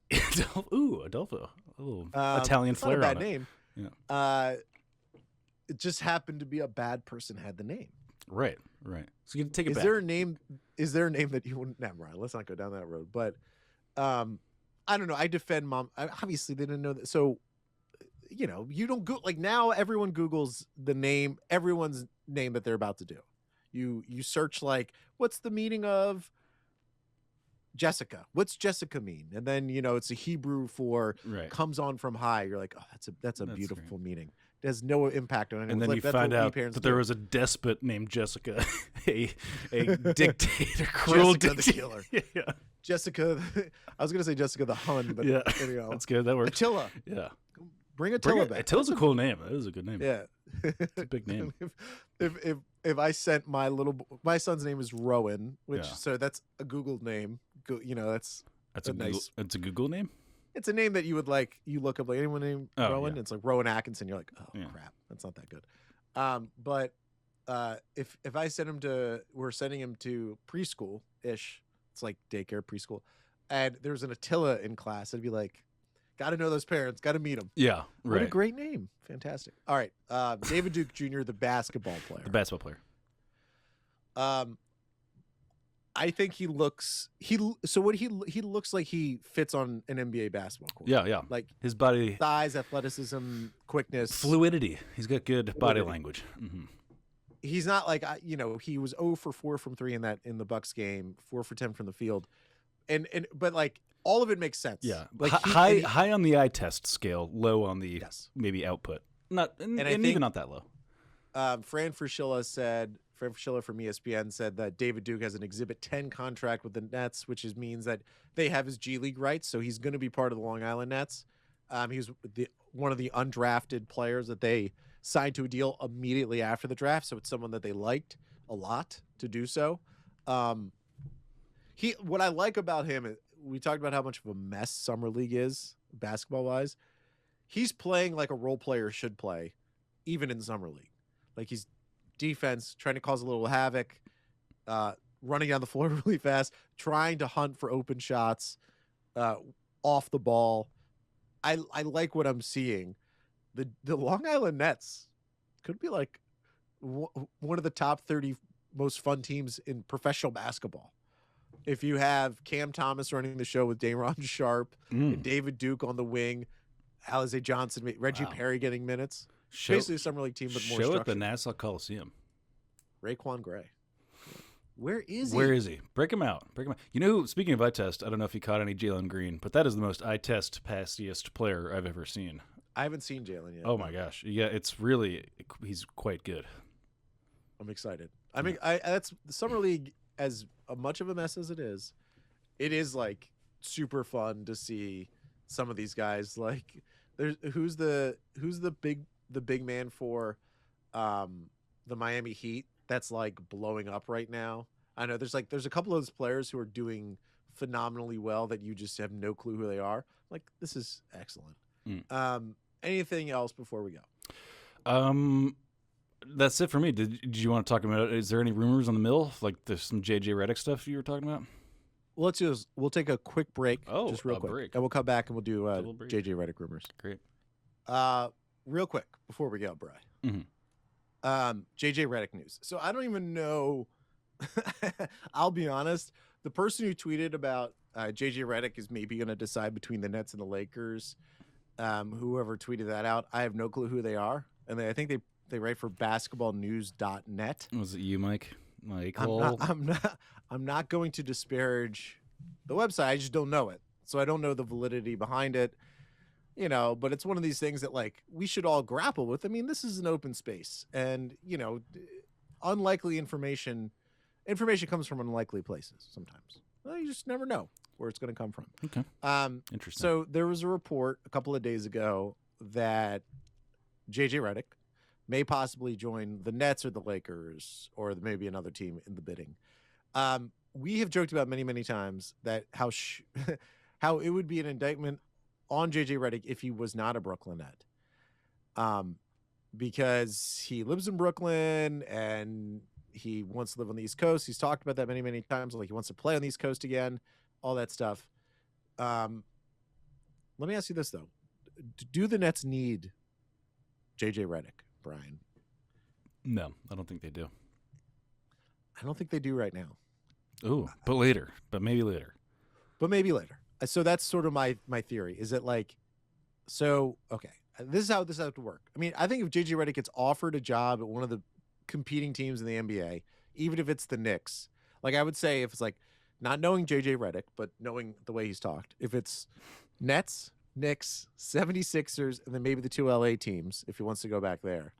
Adolfo. A little Um, Italian it's not flair a bad on it. name. Yeah. It just happened to be a bad person had the name. Right. So you take it Is back. there a name? Is there a name that you wouldn't? Never mind. Let's not go down that road. But I don't know. I defend mom. Obviously, they didn't know that. So, you know, you don't go like now. Everyone Googles the name, everyone's name that they're about to do. You search like, what's the meaning of Jessica? What's Jessica mean? And then it's a Hebrew for Right. comes on from high. You're like, oh, that's a beautiful meaning. It has no impact on anyone. And then Like, you that's find what we out parents that there do. was a despot named Jessica, a dictator, cruel Jessica the dictator. killer. Yeah. Jessica. I was gonna say Jessica the Hun, but Yeah. that's good. That works. Attila. Yeah. Bring Attila back. Attila's a cool name. That is a good name. Yeah, It's a big name. if I sent my son's name is Rowan, which Yeah. so that's a Google name. That's That's a nice. Google, it's a Google name. It's a name that you would like. You look up like anyone named Oh, Rowan. yeah. It's like Rowan Atkinson. You're like, oh Yeah. crap, that's not that good. But if I send him we're sending him to preschool ish. It's like daycare preschool, and there's an Attila in class. I'd be like, got to know those parents. Got to meet them. Yeah. What a Right. great name. Fantastic. All right. David Duke Jr., the basketball player. The basketball player. I think he looks he looks like he fits on an NBA basketball court. Yeah. Like His body size, athleticism, quickness, fluidity. He's got good body Fluidity. language. Mm-hmm. He's not like he was 0 for 4 from 3 in the Bucks game, 4 for 10 from the field. But like all of it makes sense. Yeah. Like high on the eye test scale, low on the Yes. maybe output. Not and I even think- not that low. Fran Fraschilla from ESPN said that David Duke has an Exhibit 10 contract with the Nets, which means that they have his G League rights, so he's going to be part of the Long Island Nets. He was one of the undrafted players that they signed to a deal immediately after the draft, so it's someone that they liked a lot to do so. What I like about him, we talked about how much of a mess Summer League is, basketball-wise. He's playing like a role player should play, even in Summer League. Like he's defense, trying to cause a little havoc, running down the floor really fast, trying to hunt for open shots, off the ball. I like what I'm seeing. The Long Island Nets could be like one of the top 30 most fun teams in professional basketball. If you have Cam Thomas running the show with Dayron Sharpe and David Duke on the wing, Alize Johnson, Reggie Perry getting minutes. Basically a Summer League team with more Show structure. at the Nassau Coliseum. Raekwon Gray. Where is he? Where is he? Break him out. You know who, speaking of eye test, I don't know if you caught any Jalen Green, but that is the most eye test passiest player I've ever seen. I haven't seen Jalen yet. Oh my gosh. Yeah, he's quite good. I'm excited. I mean, that's the Summer League, as much of a mess as it is like super fun to see some of these guys. Like there's who's the big man for the Miami Heat that's like blowing up right now. I know there's a couple of those players who are doing phenomenally well that you just have no clue who they are. Like, this is excellent. Anything else before we go? That's it for me. Did you want to talk about? Is there any rumors on the mill? Like there's some JJ Redick stuff you were talking about? Well, let's do this. We'll take a quick break. Just real quick. Break. And we'll come back and we'll do break. JJ Redick rumors. Great. Real quick before we go, Bri. JJ Redick news. So I don't even know. I'll be honest. The person who tweeted about JJ Redick is maybe going to decide between the Nets and the Lakers. Whoever tweeted that out, I have no clue who they are, and I think they write for basketballnews.net. Was it you, Mike? I'm not going to disparage the website. I just don't know it, so I don't know the validity behind it. but it's one of these things that like we should all grapple with. I mean, this is an open space, and unlikely information comes from unlikely places sometimes. Well, you just never know where it's going to come from. Okay. Interesting. So there was a report a couple of days ago that JJ Redick may possibly join the Nets or the Lakers or maybe another team in the bidding. We have joked about many, many times that how how it would be an indictment on JJ Redick if he was not a Brooklyn Net. Because he lives in Brooklyn and he wants to live on the East Coast. He's talked about that many, many times. Like he wants to play on the East Coast again, all that stuff. Let me ask you this though. Do the Nets need JJ Redick, Brian? No, I don't think they do. I don't think they do right now. Ooh, but later. But maybe later. So that's sort of my theory. Is it like, okay, this is how this has to work. I mean, I think if JJ Redick gets offered a job at one of the competing teams in the NBA, even if it's the Knicks, like I would say if it's like not knowing JJ Redick, but knowing the way he's talked, if it's Nets, Knicks, 76ers, and then maybe the 2 LA teams, if he wants to go back there,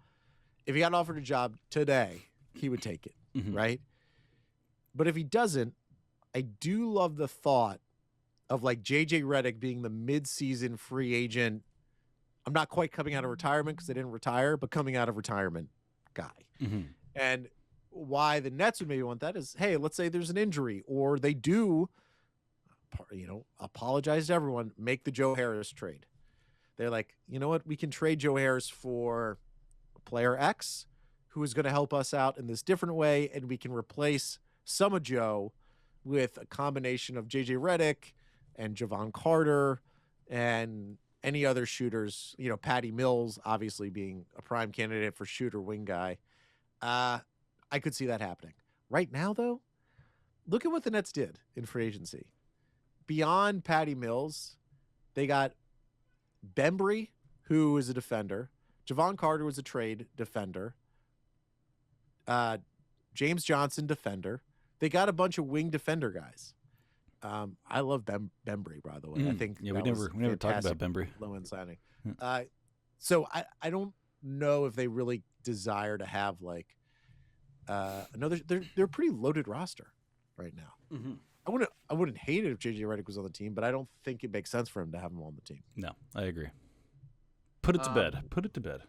if he got offered a job today, he would take it, right? But if he doesn't, I do love the thought of like JJ Redick being the mid-season free agent. I'm not quite coming out of retirement because they didn't retire, but coming out of retirement guy. And why the Nets would maybe want that is, hey, let's say there's an injury or they do, apologize to everyone, make the Joe Harris trade. They're like, you know what? We can trade Joe Harris for player X who is going to help us out in this different way. And we can replace some of Joe with a combination of JJ Redick and Javon Carter and any other shooters, Patty Mills, obviously being a prime candidate for shooter wing guy. I could see that happening. Right now, though, look at what the Nets did in free agency. Beyond Patty Mills, they got Bembry, who is a defender. Javon Carter was a trade defender. James Johnson, defender. They got a bunch of wing defender guys. I love Bembry, by the way. I think we never talked about Bembry. Low end signing. So I don't know if they really desire to have like another. They're a pretty loaded roster right now. I wouldn't hate it if JJ Redick was on the team, but I don't think it makes sense for him to have him on the team. No, I agree. Put it to bed. Put it to bed.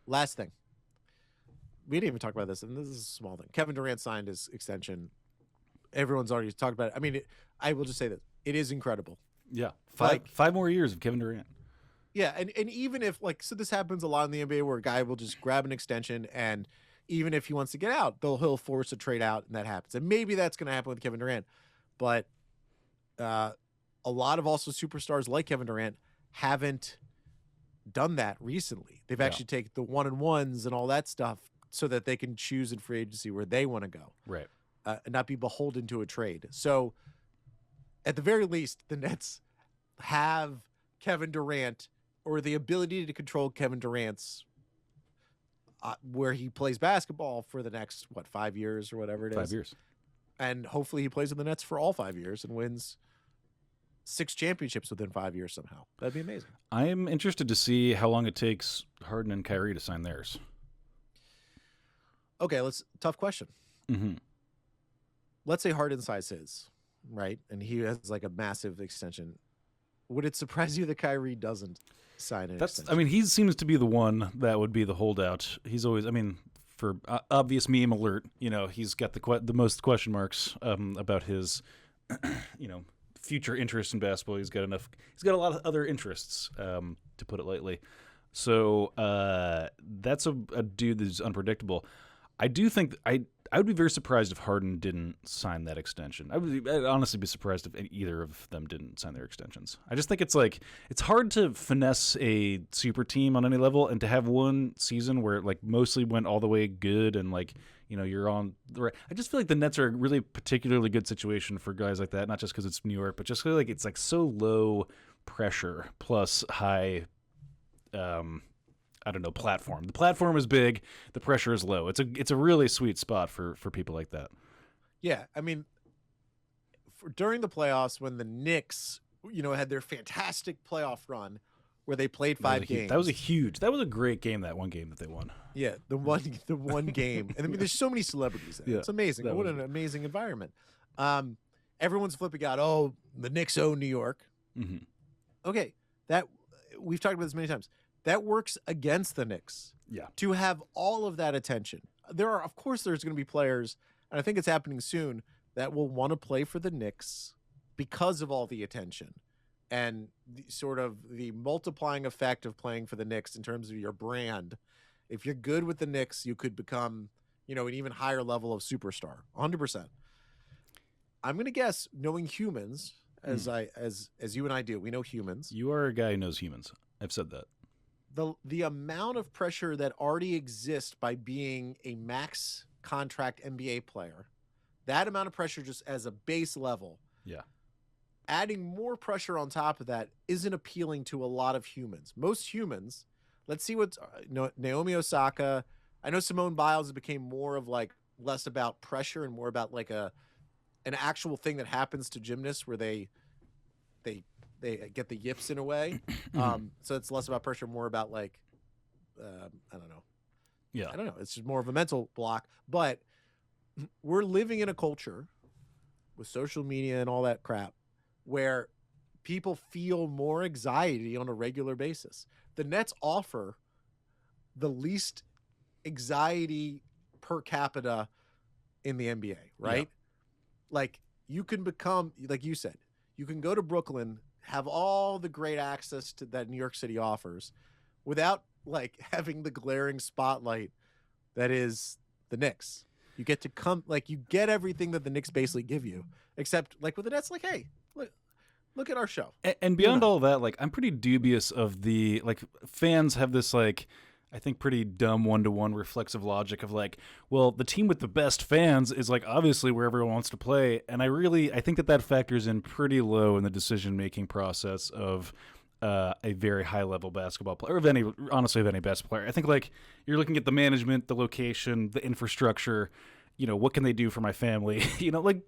Last thing. We didn't even talk about this, and this is a small thing. Kevin Durant signed his extension. Everyone's already talked about it. I mean, I will just say that it is incredible. Yeah, five more years of Kevin Durant. Yeah, and even if so this happens a lot in the NBA where a guy will just grab an extension, and even if he wants to get out, he'll force a trade out, and that happens. And maybe that's going to happen with Kevin Durant, but a lot of also superstars like Kevin Durant haven't done that recently. They've actually taken the 1-on-1s and all that stuff so that they can choose in free agency where they want to go. Right. And not be beholden to a trade. So at the very least, the Nets have Kevin Durant or the ability to control Kevin Durant's where he plays basketball for the next, 5 years or whatever it is. 5 years. And hopefully he plays in the Nets for all 5 years and wins 6 championships within 5 years somehow. That'd be amazing. I am interested to see how long it takes Harden and Kyrie to sign theirs. Okay, tough question. Let's say Harden signs his, right? And he has like a massive extension. Would it surprise you that Kyrie doesn't sign an extension? I mean, he seems to be the one that would be the holdout. He's always, for obvious meme alert, he's got the most question marks about his, future interest in basketball. He's got a lot of other interests, to put it lightly. So that's a dude that's unpredictable. I do think I would be very surprised if Harden didn't sign that extension. I'd honestly be surprised if either of them didn't sign their extensions. I just think it's hard to finesse a super team on any level, and to have one season where it mostly went all the way good and you're on the right. I just feel like the Nets are a really particularly good situation for guys like that, not just because it's New York, but just because it's so low pressure plus high platform. The platform is big, the pressure is low. It's a really sweet spot for people like that. Yeah, I mean, during the playoffs when the Knicks, had their fantastic playoff run, where they played 5 games. That was a great game. That one game that they won. Yeah, the one game. And I mean, there's so many celebrities there. Yeah, it's amazing. What an amazing environment. Everyone's flipping out. Oh, the Knicks own New York. Mm-hmm. Okay, that we've talked about this many times. That works against the Knicks. Yeah. To have all of that attention. Of course, there's going to be players, and I think it's happening soon, that will want to play for the Knicks because of all the attention and the multiplying effect of playing for the Knicks in terms of your brand. If you're good with the Knicks, you could become, an even higher level of superstar. 100%. I'm going to guess, knowing humans, as you and I do, we know humans. You are a guy who knows humans. I've said that. The amount of pressure that already exists by being a max contract NBA player, that amount of pressure just as a base level. Yeah. Adding more pressure on top of that isn't appealing to a lot of humans. Most humans, let's see what Naomi Osaka. I know Simone Biles became more of less about pressure and more about an actual thing that happens to gymnasts where they get the yips in a way. So it's less about pressure, more about I don't know. Yeah. I don't know. It's just more of a mental block. But we're living in a culture with social media and all that crap where people feel more anxiety on a regular basis. The Nets offer the least anxiety per capita in the NBA, right? Yeah. You can become, like you said, you can go to Brooklyn, have all the great access to that New York City offers without having the glaring spotlight that is the Knicks. You get to come, you get everything that the Knicks basically give you, except with the Nets, hey, look at our show. And beyond all that, I'm pretty dubious of the, fans have this, I think pretty dumb one-to-one reflexive logic of well, the team with the best fans is obviously where everyone wants to play. And I think that factors in pretty low in the decision-making process of a very high-level basketball player, or of any basketball player. I think you're looking at the management, the location, the infrastructure, what can they do for my family?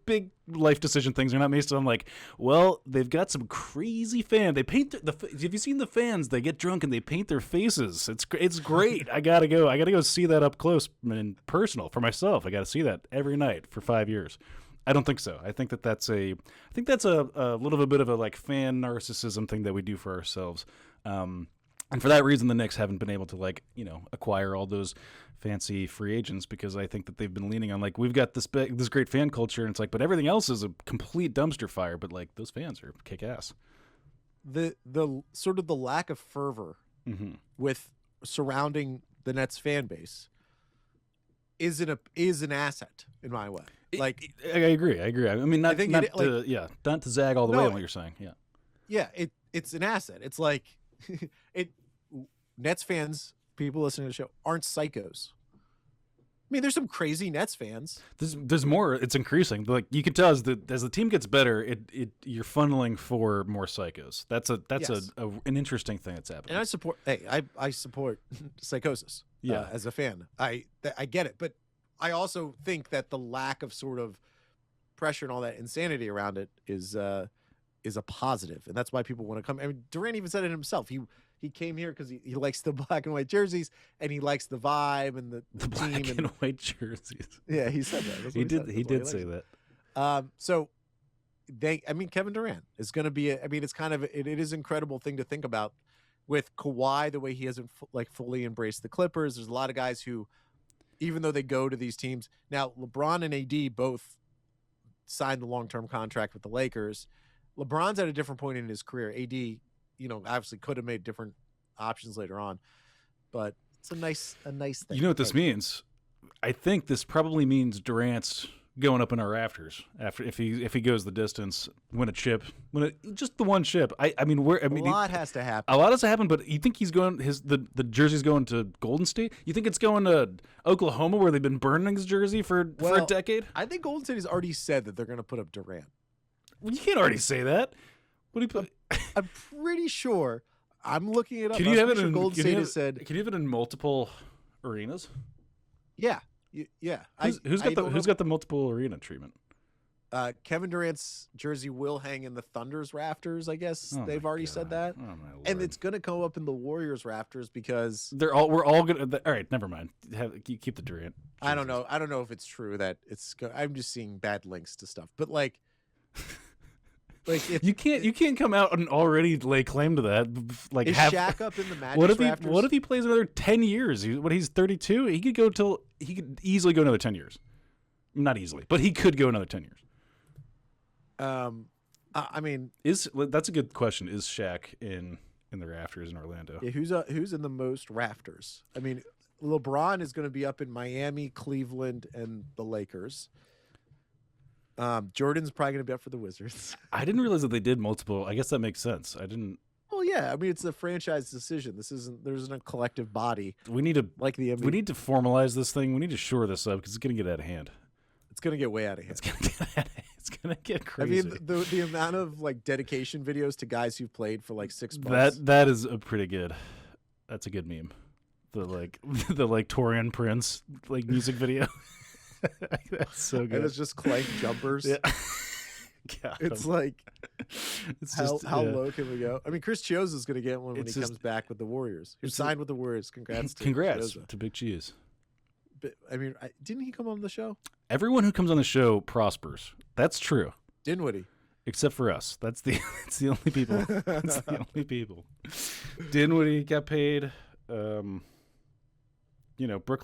Big life decision things are not made. So I'm well, they've got some crazy fan. They paint have you seen the fans? They get drunk and they paint their faces. It's great. I gotta go see that up close and personal for myself. I gotta see that every night for 5 years. I don't think so. I think that's a little bit of a fan narcissism thing that we do for ourselves. And for that reason, the Knicks haven't been able to acquire all those fancy free agents, because I think that they've been leaning on we've got this great fan culture, and it's but everything else is a complete dumpster fire. But those fans are kick ass. The sort of the lack of fervor with surrounding the Nets fan base is an asset in my way. I agree. I mean, not to zag all the way on what you're saying. Yeah. It's an asset. It's Nets fans, people listening to the show, aren't psychos. I mean, there's some crazy Nets fans. There's more. It's increasing. You can tell as the team gets better, you're funneling for more psychos. That's an interesting thing that's happening. And I support psychosis. As a fan, I get it, but I also think that the lack of sort of pressure and all that insanity around it is a positive, and that's why people want to come. I mean, Durant even said it himself. He came here because he likes the black and white jerseys, and he likes the vibe and the black team and white jerseys. Yeah, he said that. He did say that. So Kevin Durant is going to be. It is an incredible thing to think about with Kawhi, the way he hasn't fully embraced the Clippers. There's a lot of guys who, even though they go to these teams now, LeBron and AD both signed the long-term contract with the Lakers. LeBron's at a different point in his career. AD, obviously could have made different options later on, but it's a nice thing. You know what this means? I think this probably means Durant's going up in our rafters after if he goes the distance, win a chip, just the one chip. A lot has to happen. A lot has to happen, but you think he's going the jersey's going to Golden State? You think it's going to Oklahoma where they've been burning his jersey for a decade? I think Golden State has already said that they're going to put up Durant. Well, you can't already say that. What do you put? I'm pretty sure. I'm looking it up. Can you have it in Golden State has said? Can you have it in multiple arenas? Yeah, yeah. Who's got the multiple arena treatment? Kevin Durant's jersey will hang in the Thunder's rafters. I guess they've already said that, and it's gonna go up in the Warriors rafters because we're all gonna. All right, never mind. You keep the Durant. I don't know if it's true that it's. I'm just seeing bad links to stuff, but like. You can't come out and already lay claim to that. Like, is Shaq up in the Magic rafters? What if he plays another 10 years? He's 32. He could easily go another 10 years. Not easily, but he could go another 10 years. I mean, that's a good question. Is Shaq in the rafters in Orlando? Yeah, who's in the most rafters? I mean, LeBron is going to be up in Miami, Cleveland, and the Lakers. Jordan's probably going to be up for the Wizards. I didn't realize that they did multiple. I guess that makes sense. I didn't. Well, yeah. I mean, it's a franchise decision. There isn't a collective body. We need to like the NBA. We need to formalize this thing. We need to shore this up because it's going to get out of hand. It's going to get way out of hand. It's going to get crazy. I mean, the amount of like dedication videos to guys who've played for like 6 months. That is a pretty good. That's a good meme. The Torian Prince like music video. That's so good. And it's just clank jumpers. Yeah. It's like, how low can we go? I mean, Chris Chiozza is going to get one when he comes back with the Warriors. He signed with the Warriors. Congrats to Big Cheese. But, I mean, didn't he come on the show? Everyone who comes on the show prospers. That's true. Dinwiddie. Except for us. That's the only people. That's the only people. Dinwiddie got paid. Brooke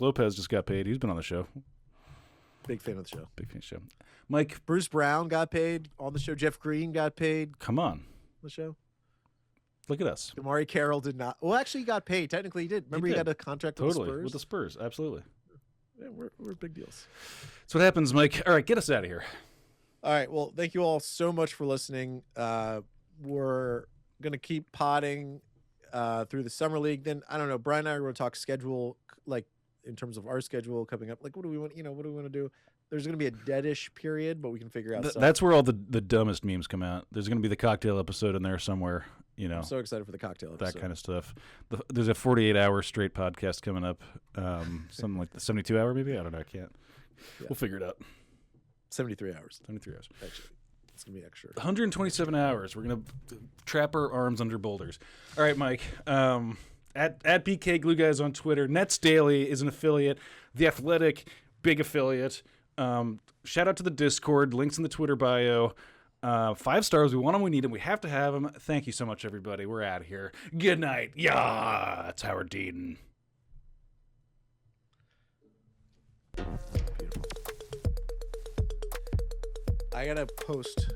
Lopez just got paid. He's been on the show. Big fan of the show. Big fan of the show. Mike. Bruce Brown got paid on the show. Jeff Green got paid. Come on. The show. Look at us. Amari Carroll did not. Well, actually, he got paid. Technically, he did. Remember, he got a contract with the Spurs? With the Spurs. Absolutely. Yeah, we're big deals. That's what happens, Mike. All right, get us out of here. All right. Well, thank you all so much for listening. We're going to keep potting through the Summer League. Then, I don't know, Brian and I are going to talk schedule, like, in terms of our schedule coming up. Like, what do we want to do? There's going to be a deadish period, but we can figure out that's where all the dumbest memes come out. There's going to be the cocktail episode in there somewhere, I'm so excited for the cocktail episode. That kind of stuff. There's a 48-hour straight podcast coming up. Something like the 72-hour maybe? I don't know. I can't. Yeah. We'll figure it out. 73 hours. 73 hours. Actually, it's going to be extra. 127 hours. We're going to trap our arms under boulders. All right, Mike. At BK Glue Guys on Twitter. Netsdaily is an affiliate. The Athletic, big affiliate. Shout out to the Discord. Links in the Twitter bio. 5 stars. We want them. We need them. We have to have them. Thank you so much, everybody. We're out of here. Good night. Yeah, it's Howard Dean. Beautiful. I gotta post